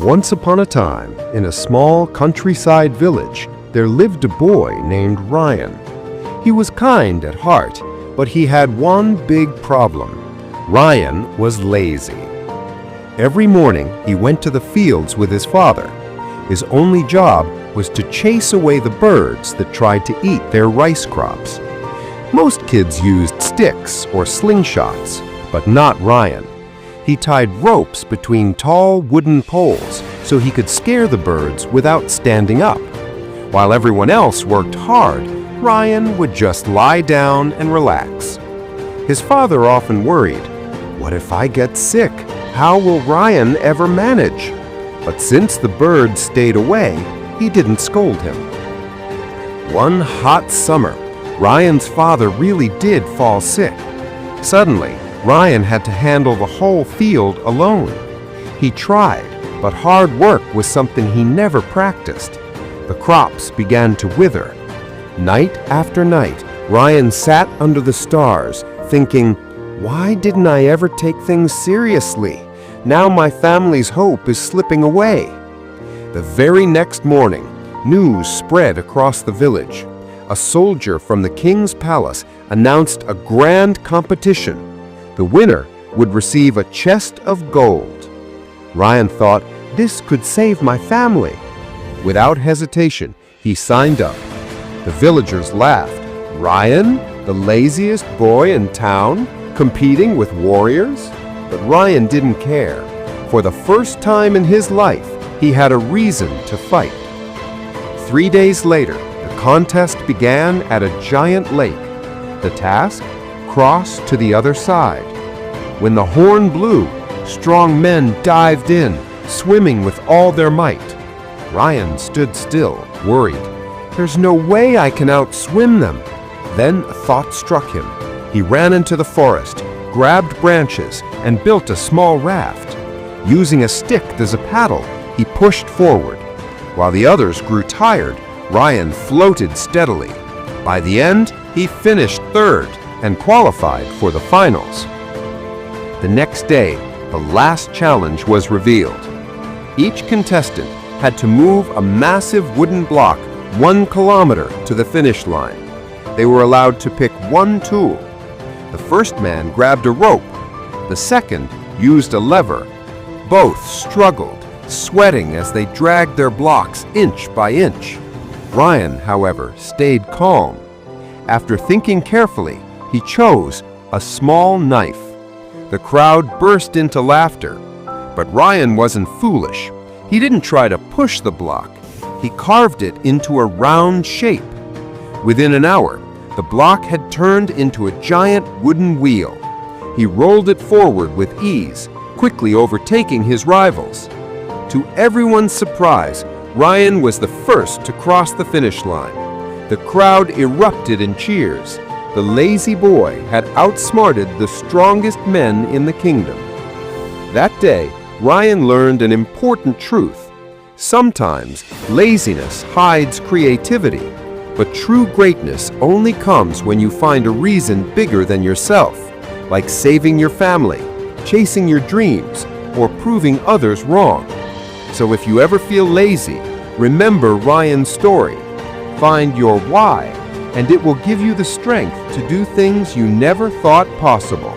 Once upon a time, in a small countryside village, there lived a boy named Ryan. He was kind at heart, but he had one big problem. Ryan was lazy. Every morning, he went to the fields with his father. His only job was to chase away the birds that tried to eat their rice crops. Most kids used sticks or slingshots, but not Ryan. He tied ropes between tall wooden poles so he could scare the birds without standing up. While everyone else worked hard, Ryan would just lie down and relax. His father often worried, "What if I get sick? How will Ryan ever manage?" But since the birds stayed away, he didn't scold him. One hot summer, Ryan's father really did fall sick. Suddenly, Ryan had to handle the whole field alone. He tried, but hard work was something he never practiced. The crops began to wither. Night after night, Ryan sat under the stars, thinking, "Why didn't I ever take things seriously? Now my family's hope is slipping away." The very next morning, news spread across the village. A soldier from the king's palace announced a grand competition. The winner would receive a chest of gold. Ryan thought, "This could save my family." Without hesitation, he signed up. The villagers laughed. Ryan, the laziest boy in town, competing with warriors? But Ryan didn't care. For the first time in his life, he had a reason to fight. 3 days later, the contest began at a giant lake. The task? Cross to the other side. When the horn blew, strong men dived in, swimming with all their might. Ryan stood still, worried. "There's no way I can outswim them." Then a thought struck him. He ran into the forest, grabbed branches, and built a small raft. Using a stick as a paddle, he pushed forward. While the others grew tired, Ryan floated steadily. By the end, he finished third and qualified for the finals. The next day, the last challenge was revealed. Each contestant had to move a massive wooden block 1 kilometer to the finish line. They were allowed to pick one tool. The first man grabbed a rope. The second used a lever. Both struggled, sweating as they dragged their blocks inch by inch. Ryan, however, stayed calm. After thinking carefully, he chose a small knife. The crowd burst into laughter. But Ryan wasn't foolish. He didn't try to push the block. He carved it into a round shape. Within an hour, the block had turned into a giant wooden wheel. He rolled it forward with ease, quickly overtaking his rivals. To everyone's surprise, Ryan was the first to cross the finish line. The crowd erupted in cheers. The lazy boy had outsmarted the strongest men in the kingdom. That day, Ryan learned an important truth. Sometimes laziness hides creativity, but true greatness only comes when you find a reason bigger than yourself, like saving your family, chasing your dreams, or proving others wrong. So if you ever feel lazy, remember Ryan's story. Find your why, and it will give you the strength to do things you never thought possible.